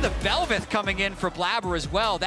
the Belveth coming in for Blabber as well.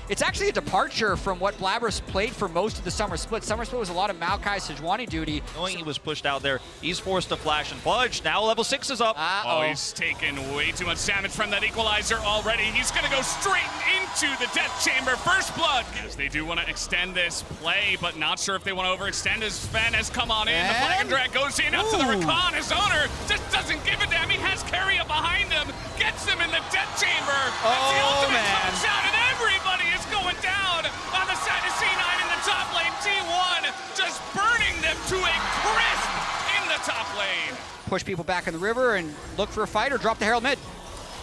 It's actually a departure from what Blabber's played for most of the Summer Split. Summer Split was a lot of Maokai Sejuani duty. Knowing he was pushed out there, he's forced to flash and fudge. Now level 6 is up. Oh, he's taken way too much damage from that equalizer already. He's going to go straight into the Death Chamber. First blood. Yes, they do want to extend this play, but not sure if they want to overextend as Sven has come on in. And? The Flag and Drag goes in up to the Rakan. His owner just doesn't give a damn. He has Keria behind him, gets him in the Death Chamber. That's the ultimate comes out, and everybody is going down on the side of C9 in the top lane. T1 just burning them to a crisp in the top lane. Push people back in the river and look for a fight or drop the Herald mid.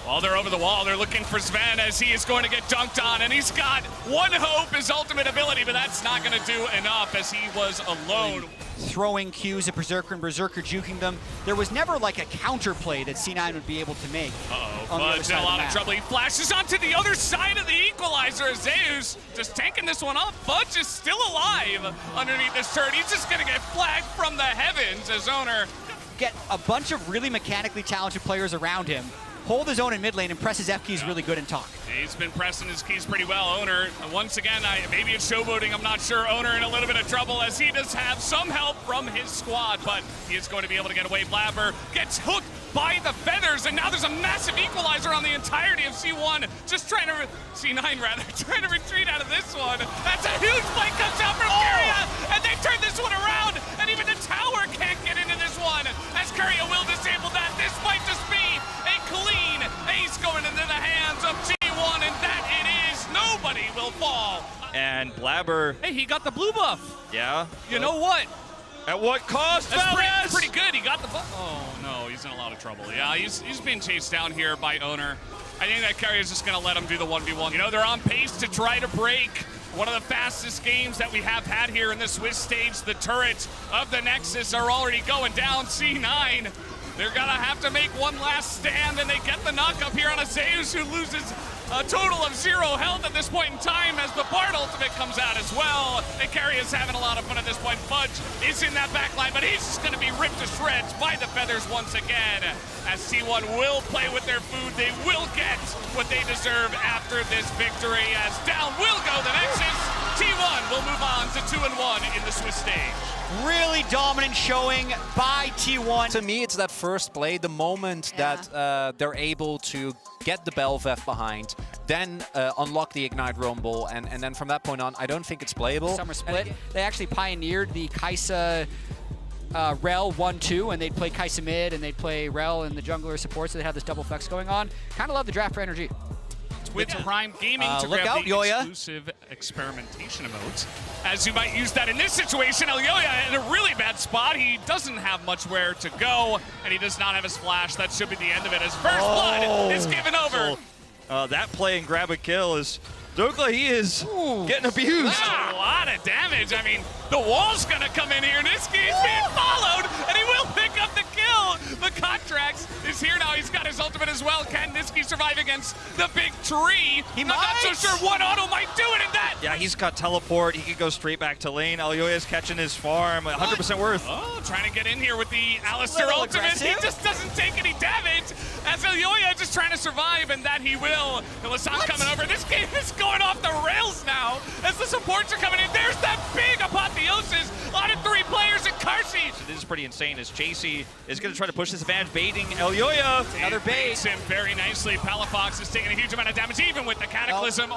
While they're over the wall, they're looking for Sven as he is going to get dunked on, and he's got one hope, his ultimate ability, but that's not going to do enough as he was alone. Throwing Qs at Berserker and Berserker juking them. There was never like a counter play that C9 would be able to make. Fudge in a lot of trouble. He flashes onto the other side of the equalizer. Zeus just tanking this one up. Fudge is still alive underneath this turret. He's just going to get flagged from the heavens as owner. Get a bunch of really mechanically talented players around him, hold his own in mid lane, and press his F keys really good and talk. He's been pressing his keys pretty well. Owner, once again, maybe it's showboating, I'm not sure. Owner in a little bit of trouble as he does have some help from his squad, but he is going to be able to get away. Blabber gets hooked by the feathers, and now there's a massive equalizer on the entirety of C1, just trying to, C9 rather, trying to retreat out of this one. That's a huge fight comes out from Keria, and they turn this one around, and even the tower can't get into this one, as Keria will disable that. This might just be a clean ace going into the hands of T1, and that it is. Nobody will fall. And Blabber. Hey, he got the blue buff. Yeah. You know what? At what cost? That's pretty good. He got the buff. Oh no, he's in a lot of trouble. Yeah, he's being chased down here by Owner. I think that Keria is just going to let him do the 1v1. You know, they're on pace to try to break one of the fastest games that we have had here in the Swiss stage. The turrets of the Nexus are already going down. C9. They're going to have to make one last stand, and they get the knock up here on a Zeus who loses a total of 0 health at this point in time as the Bard ultimate comes out as well. And Keria's having a lot of fun at this point. Fudge is in that backline, but he's just going to be ripped to shreds by the feathers once again. As T1 will play with their food, they will get what they deserve after this victory. As down will go the Nexus. T1 will move on to 2-1 in the Swiss stage. Really dominant showing by T1. To me, it's that first play, the moment that they're able to get the Belveth behind, then unlock the Ignite Rumble, and then from that point on, I don't think it's playable. Summer Split, they actually pioneered the Kai'Sa Rel 1-2, and they'd play Kai'Sa mid, and they'd play Rel in the jungler support, so they had this double flex going on. Kind of love the draft for energy. With Prime Gaming to look grab out, the Yoya. exclusive experimentation emote. As you might use that in this situation, Yoya in a really bad spot. He doesn't have much where to go, and he does not have his flash. That should be the end of it as First Blood is given over. So, that play and grab a kill is, Dokla, he is getting abused. That's a lot of damage. I mean, the wall's going to come in here. Niski is being followed, and he will pick up the kill. The Contrax is here now. He's got his ultimate as well. Can Niski survive against the big tree? I'm not so sure one auto might do it in that. Yeah, he's got teleport. He could go straight back to lane. Alioya's catching his farm. 100% worth. Oh, trying to get in here with the Alistar ultimate. He just doesn't take any damage as Alioya just trying to survive, and that he will. The Lassam coming over. This game is going off the rails now as the supports are coming in. There's that big apotheosis on 3 players in Karsi. This is pretty insane as Chasey is going to try to push this advantage, baiting Alioya. Another bait. Him very nicely. Palafox is taking a huge amount of damage, even with the Cataclysm.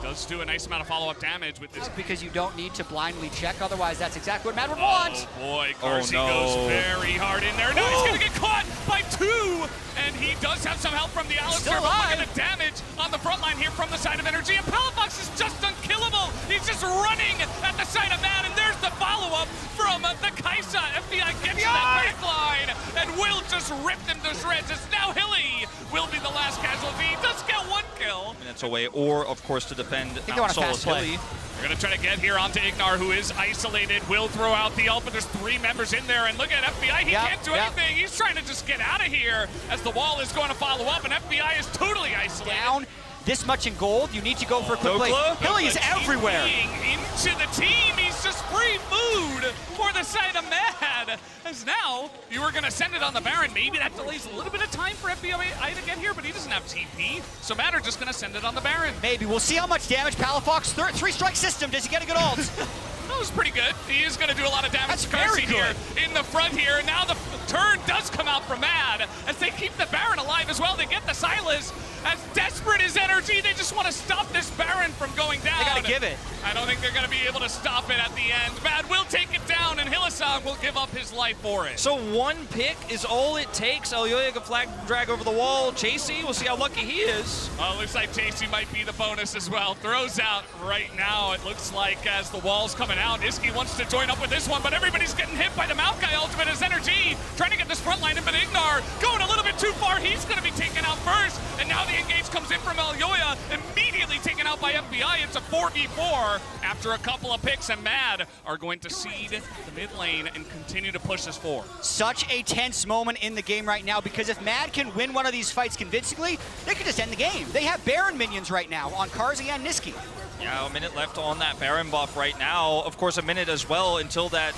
Does do a nice amount of follow-up damage with this. Because you don't need to blindly check, otherwise that's exactly what Mad would want. Oh boy, Karsi goes very hard in there. No, he's gonna get caught by 2, and he does have some help from the Alistar, but look at the damage on the front line here from the side of Energy, and Palafox is just unkillable. He's just running at the side of Mad, and there's the follow-up from the Kai'Sa. FBI gets that back line, and will just rip them to shreds. It's now Hilly will be the last casualty. He does get 1 kill. Minutes away, or of course to defend Mount Solus Hilly. They're going to try to get here onto Ignar, who is isolated. Will throw out the ult, but there's 3 members in there. And look at FBI. He can't do anything. He's trying to just get out of here as the wall is going to follow up, and FBI is totally isolated. Down this much in gold, you need to go for a quick play. Hilly is everywhere. Into the team. He's just free food for the side of Mad As now, you were going to send it on the Baron. Maybe that delays a little bit of time for FBI to get here, but he doesn't have TP. So Matter just going to send it on the Baron. Maybe. We'll see how much damage Palafox, three-strike system. Does he get a good ult? That was pretty good. He is going to do a lot of damage. That's to very Carsey here good. in the front here. Now the turn does come out from Mad as they keep the Baron alive as well. They get the Silas. As desperate as energy, they just want to stop this Baron from going down. They got to give it. I don't think they're going to be able to stop it at the end. Mad will take it down, and Hylissang will give up his life for it. So one pick is all it takes. Alioya can flag drag over the wall. Chasey, we'll see how lucky he is. Looks like Chasey might be the bonus as well. Throws out right now, it looks like, as the wall's coming out. Iski wants to join up with this one, but everybody's getting hit by the Maokai ultimate as Energy trying to get this front line in, but Ignar going a little bit too far. He's going to be taken out first, and now the engage comes in from Alioya, immediately taken out by FBI. It's a 4v4 after a couple of picks, and Mad are going to seed the mid lane and continue to push this forward. Such a tense moment in the game right now, because if Mad can win one of these fights convincingly, they could just end the game. They have Baron minions right now on Carsey and Niski. Yeah, a minute left on that Baron buff right now. Of course, a minute as well until that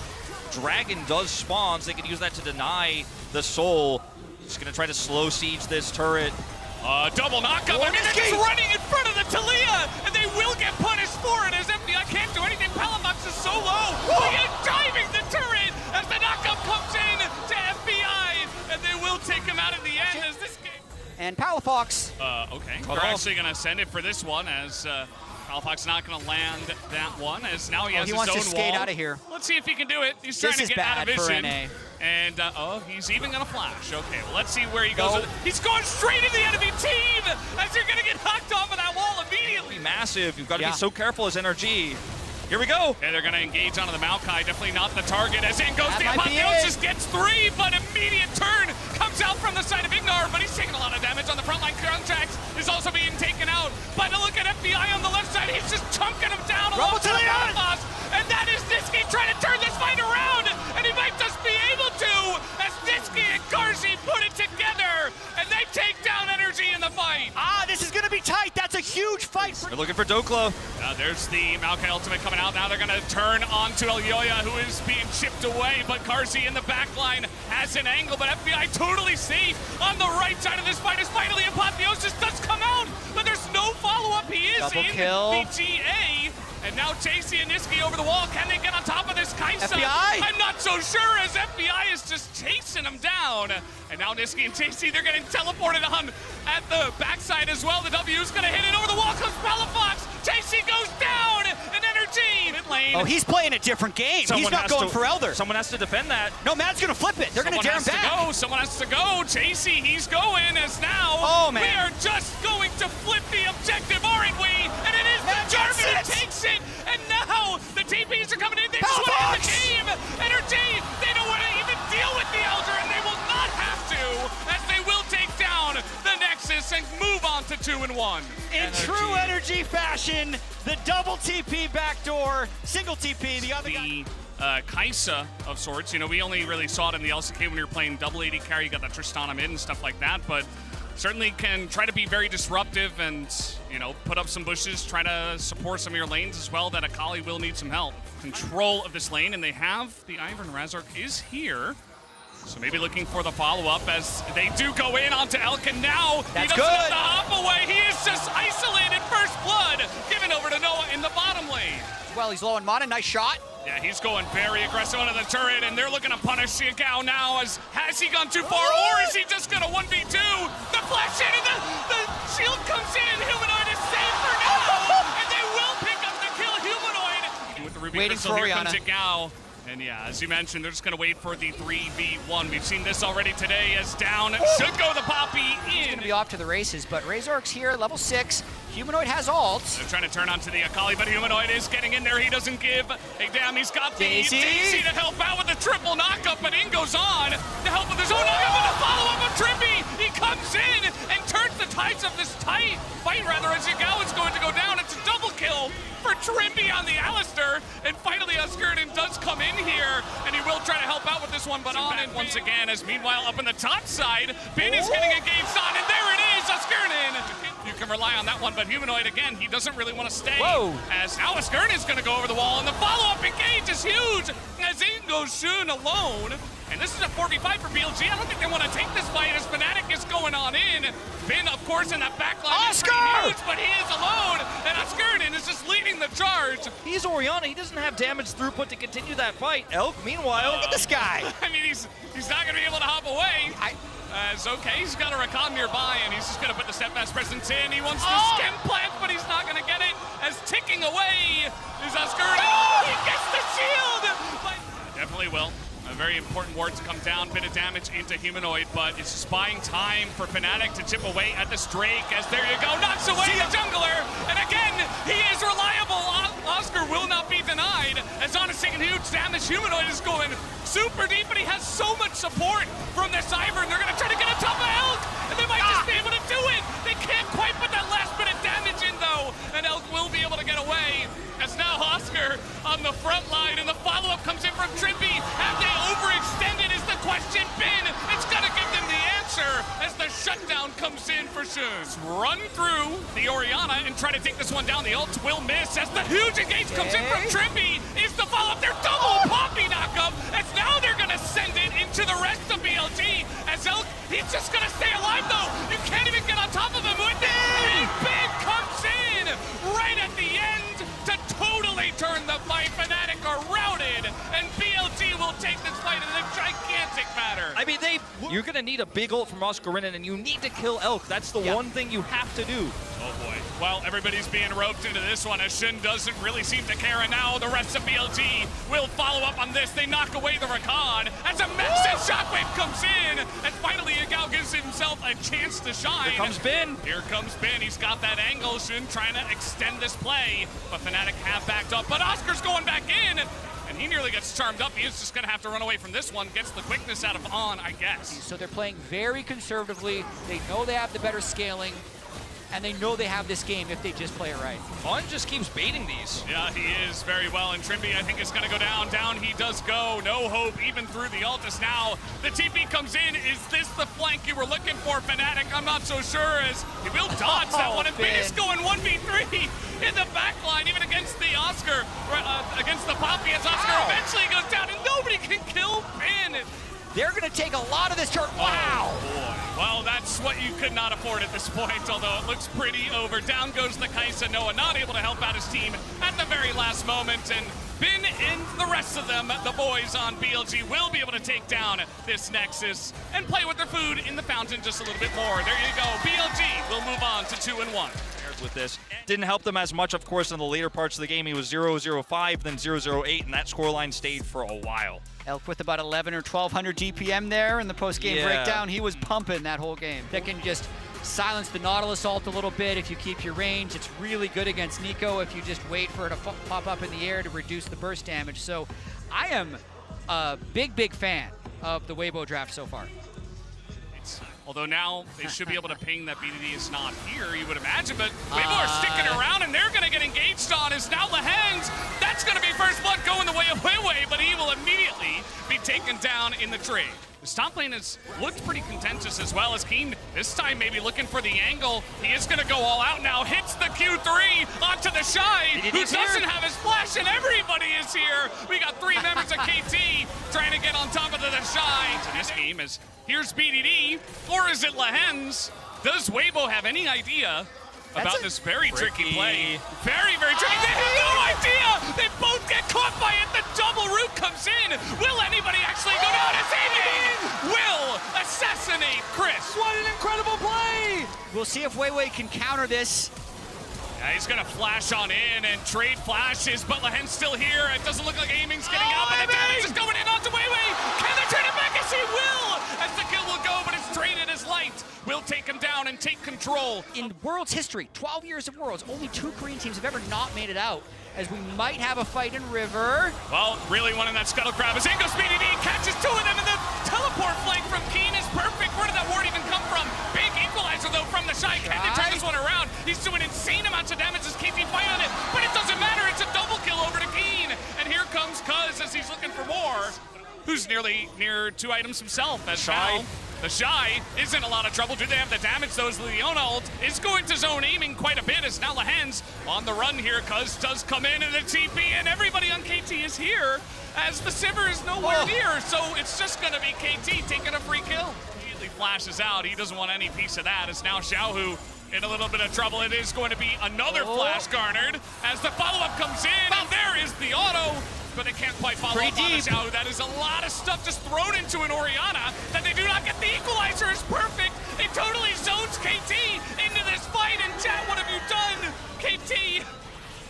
Dragon does spawn, so they can use that to deny the Soul. Just gonna try to slow siege this turret. Double knockup. I mean, they're just running in front of the Talia, and they will get punished for it as FBI can't do anything. Palafox is so low. He is diving the turret as the knockup comes in to FBI, and they will take him out in the end as this game. And Palafox. Okay. We're actually going to send it for this one as Palafox not going to land that one as now he has his own wall. He wants to skate out of here. Let's see if he can do it. He's trying to get out of vision. NA. And, he's even going to flash. Okay, well, let's see where he goes. He's going straight into the enemy team as they're going to get knocked off of that wall immediately. Massive. You've got to be so careful as NRG. Here we go. And they're going to engage onto the Maokai. Definitely not the target as in goes the Apotheosis. Gets 3, but immediate turn comes out from the side of Ignar, but he's taking a lot of damage on the front line. Contracts is also being taken out. But look at FBI on the left side. He's just chunking him down along with Palafox. And that is Niski trying to turn this fight around. And he might just be able to as Niski and Carsey put it together. And they take down Energy in the fight. This is going to be tight. That's a huge fight. They're looking for Doklo. There's the Maokai ultimate coming out. Now they're going to turn onto Alioya, who is being chipped away. But Carsey in the back line has an angle. But FBI totally safe on the right side of this fight as finally Apotheosis does come out. But there's no follow-up. He is Double in kill. the GA. And now Chasey and Niski over the wall. Can they get on top of this Kaisa? FBI? I'm not so sure as FBI is just chasing him down. And now Niski and Chasey, they're getting teleported on at the backside as well. The W is going to hit it over the wall. Comes Palafox. Chasey goes down. And Energy mid lane. Oh, he's playing a different game. He's not going for Elder. Someone has to defend that. No, Mad's going to flip it. They're going to dare him back. Someone has to go. Chasey, he's going as now we are just going to flip the objective, aren't we? And it is the Jarvan who takes it. And now the TPs are coming in. They just want to end the game. Energy, they don't want to even deal with the Elder, and they will not have to, as they will take down the Nexus and move on to 2-1. In true Energy fashion, the double TP backdoor, single TP, the other guy. Kaisa of sorts. You know, we only really saw it in the LCK when you were playing double AD carry. You got that Tristana mid and stuff like that, but certainly can try to be very disruptive and, you know, put up some bushes, try to support some of your lanes as well, that Akali will need some help. Control of this lane, and they have the Ivern. Razork is here. So maybe looking for the follow-up as they do go in onto Elkin now. He doesn't have the hop away. He is just isolated. First blood given over to Noah in the bottom lane. Well, he's low on mana. Nice shot. Yeah, he's going very aggressive onto the turret, and they're looking to punish Xiagao now. As has he gone too far, or is he just going to 1v2? The flash in, and the shield comes in, and Humanoid is safe for now. And they will pick up the kill. Humanoid with the Ruby Crystal. Here comes Xiagao. And yeah, as you mentioned, they're just going to wait for the 3v1. We've seen this already today as down should go the Poppy in. He's going to be off to the races, but Razork's here, level 6. Humanoid has ult. They're trying to turn onto the Akali, but Humanoid is getting in there. He doesn't give a damn. He's got the Daisy to help out with the triple knockup, but in goes on to help with his own knockup and a follow-up of Trippy. He comes in and turns the tides of this tight fight, rather, as Xiagao is going to go down. It's a double kill for Trippy on the Alistair, and finally Askerden does come in here, and he will try to help out with this one, but on and once again, as meanwhile up in the top side, Bin is getting engaged on, and there it is, Askerden. You can rely on that one, but Humanoid, again, he doesn't really want to stay. As now Askerden is going to go over the wall, and the follow-up engage is huge. as in goes Shun alone. And this is a 4v5 for BLG. I don't think they want to take this fight as Fnatic is going on in. Finn, of course, in that backline is pretty huge, but he is alone. And Oscarden is just leading the charge. He's Orianna. He doesn't have damage throughput to continue that fight. Elk, meanwhile, look at this guy. I mean, he's not going to be able to hop away. As okay, he's got a Rakan nearby, and he's just going to put the steadfast presence in. He wants the stem plant, but he's not going to get it. As ticking away is Oscarden. Oh, he gets the shield! Definitely will. A very important ward to come down, bit of damage into Humanoid, but it's just buying time for Fnatic to chip away at this Drake, as there you go, knocks away the jungler, and again, he is reliable. Oscar will not be denied, as Honest taking huge damage. Humanoid is going super deep, but he has so much support from this Ivern. They're gonna try to get on top of Elk, and they might just be able to do it. They can't quite put that last bit of damage in though, and Elk will be able to get away, as now Oscar on the front line, and the follow-up comes in from Trippy. Have they overextended is the question. Bin, it's gonna give them the answer as the shutdown comes in for Shun. Run through the Orianna and try to take this one down. The ult will miss as the huge engage comes in from Trippy. Is the follow-up their double Poppy knockup, as now they're gonna send it into the rest of BLG, as Elk, he's just gonna stay alive though. You can't even get on top of him with it. And Bin comes in right at the end to totally turn the fight. Fnatic are routed, and BLG will take this fight in a gigantic manner. I mean, you're going to need a big ult from Oscarden, and you need to kill Elk. That's the one thing you have to do. Oh boy. Well, everybody's being roped into this one, as Shun doesn't really seem to care, and now the rest of BLG will follow up on this. They knock away the Rakan as a massive shockwave comes in, and finally Yagao gives himself a chance to shine. Here comes Bin. Here comes Bin. He's got that angle. Shun trying to extend this play, but Fnatic have backed up. But Oscar's going back in, and he nearly gets charmed up. He is just going to have to run away from this one. Gets the quickness out of On, I guess. So they're playing very conservatively. They know they have the better scaling, and they know they have this game if they just play it right. On just keeps baiting these. Yeah, he is very well, and Trippy, I think, is going to go down. Down he does go. No hope, even through the Altus now. The TP comes in. Is this the flank you were looking for, Fnatic? I'm not so sure, as he will dodge that one. And Bin is going 1v3 in the back line, even against the Oscar, against the Poppy, as Oscar eventually goes down, and nobody can kill Bin. They're going to take a lot of this turn. Wow! Oh, boy. Well, that's what you could not afford at this point, although it looks pretty over. Down goes the Kai'Sa. Noah not able to help out his team at the very last moment, and Bin and the rest of them, the boys on BLG, will be able to take down this Nexus and play with their food in the fountain just a little bit more. There you go. BLG will move on to 2-1. With this. Didn't help them as much, of course, in the later parts of the game. He was 0-0-5, then 0-0-8, and that scoreline stayed for a while. Elk with about 11 or 1,200 DPM there in the post-game breakdown. He was pumping that whole game. That can just silence the Nautilus ult a little bit if you keep your range. It's really good against Nico if you just wait for it to pop up in the air to reduce the burst damage. So I am a big fan of the Weibo draft so far. Although now they should be able to ping that BDD is not here, you would imagine, but Weibo are sticking around, and they're going to get engaged on is now Lahangs. That's going to be first blood going the way of Weiwei, but he will immediately be taken down in the trade. This top lane has looked pretty contentious, as well as Keen this time maybe looking for the angle. He is going to go all out now, hits the Q3 onto the Shy, who doesn't have his flash, and everybody is here. We got 3 members of KT trying to get on top of the Shy. So this game is, here's BDD, or is it Lahangs? Does Weibo have any idea about this very tricky play? Very tricky. They have no idea. They both get caught by it. The double root comes in. Will anybody actually go down? As Amy will assassinate Chris. What an incredible play! We'll see if Weiwei can counter this. Yeah, he's gonna flash on in and trade flashes, but Lahen's still here. It doesn't look like aiming's getting out, but the damage is going in onto Weiwei. Can they trade it back? Yes, he will! As the kill will go, but it's traded as Light will take him down and take control. In Worlds history, 12 years of Worlds, only 2 Korean teams have ever not made it out, as we might have a fight in River. Well, really wanting that scuttle crab as Ingo BDD catches 2 of them, and the teleport flank from Keen is perfect. Where did that ward even come from? Big equalizer, though, from the Shy. Can they turn this one around? He's doing insane amounts of damage as KT fight on it, but it doesn't matter. It's a double kill over to Keen, and here comes Cuz as he's looking for more. Who's nearly near 2 items himself, as Shy. now The Shy is in a lot of trouble. Do they have the damage, though, as Leona ult is going to zone aiming quite a bit, as now Lahen's on the run here. Cuz does come in and the TP, and everybody on KT is here, as the Sivir is nowhere near, so it's just gonna be KT taking a free kill. Immediately flashes out, he doesn't want any piece of that, as now Xiaohu in a little bit of trouble. It is going to be another flash garnered, as the follow-up comes in, and there is the auto, but they can't quite follow up on Xiaohu. That is a lot of stuff just thrown into an Orianna, that they do not get the equalizer is perfect. It totally zones KT into this fight, and chat, what have you done? KT,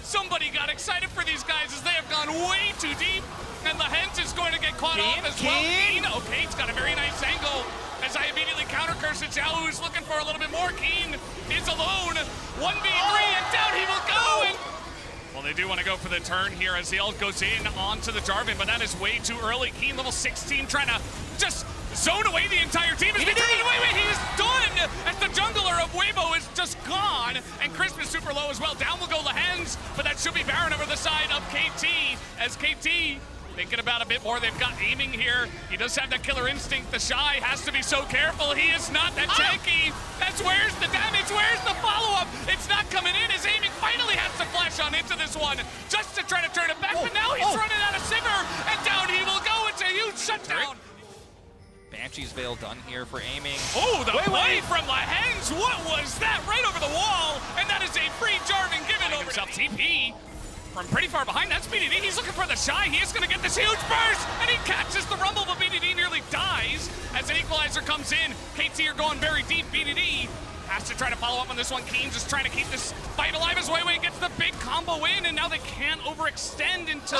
somebody got excited for these guys as they have gone way too deep, and the Hens is going to get caught off as well. Keen, okay, it's got a very nice angle, as I immediately counter curse it. Xiaohu is looking for a little bit more. Keen is alone, 1v3, and down he will go, and well, they do want to go for the turn here as the ult goes in onto the Jarvan, but that is way too early. Keen, level 16, trying to just zone away the entire team. Wait, he is done! As the jungler of Weibo is just gone, and Crisp is super low as well. Down will go the Hens, but that should be Baron over the side of KT, as KT thinking about a bit more. They've got aiming here. He does have that killer instinct. The Shy has to be so careful. He is not that tanky. That's where's the damage? Where's the follow-up? It's not coming in. His aiming finally has to flash on into this one just to try to turn it back. But now he's running out of Sivir, and down he will go. It's a huge shutdown. Banshee's Veil done here for aiming. Oh, the play from Lahen's. What was that? Right over the wall, and that is a free Jarvan given over himself. TP from pretty far behind. That's BDD. He's looking for the Shy. He is going to get this huge burst, and he catches the rumble, but BDD nearly dies as an equalizer comes in. KT are going very deep. BDD has to try to follow up on this one. Keen just trying to keep this fight alive as Weiwei gets the big combo in, and now they can't overextend into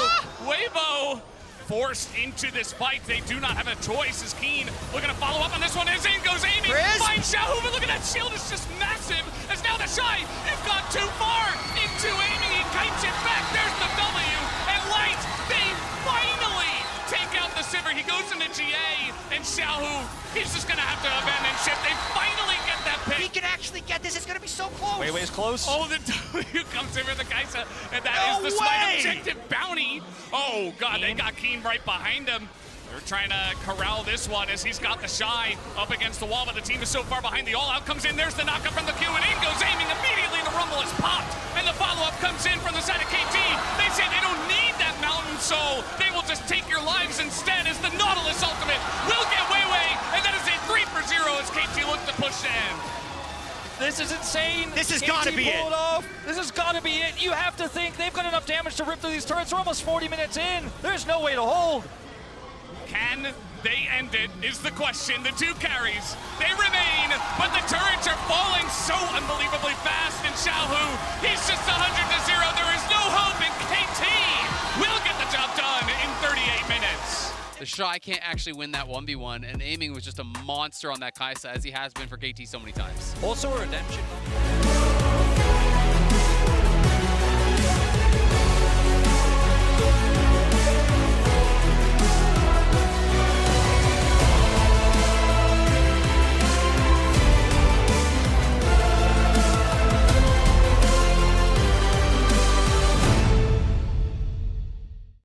Weibo. Forced into this fight. They do not have a choice as Keen looking to follow up on this one. As in goes aiming. Finds Xiaohu, but look at that shield. It's just massive. As now the Shy have gone too far into aiming. He kites it back. There's the W. And Light, they finally take out the Sivir. He goes into GA, and Xiaohu, he's just going to have to abandon ship. They finally get that pick. He can actually get this. It's going to be so close. Weiwei's close. Oh, the W comes in for the Kaisa, and that is the smite objective bounty. Oh, God, they got Keen right behind him. They're trying to corral this one as he's got the Shy up against the wall, but the team is so far behind. The all-out comes in. There's the knockup from the Q, and in goes aiming. Immediately, the rumble is popped, and the follow-up comes in from the side of KT. They say they don't need that mountain soul. They will just take your lives instead, as the Nautilus ultimate will get Weiwei, and that is a 3-for-0 as KT looks to push in. This is insane. This has got to be it. This has got to be it. You have to think they've got enough damage to rip through these turrets. We're almost 40 minutes in. There's no way to hold. Can they end it is the question. The two carries, they remain, but the turrets are falling so unbelievably fast, and Xiaohu, he's just 100-0. There is no hope, and KT will get the job done in 38 minutes. The Shy can't actually win that 1v1, and aiming was just a monster on that Kaisa, as he has been for KT so many times. Also a redemption.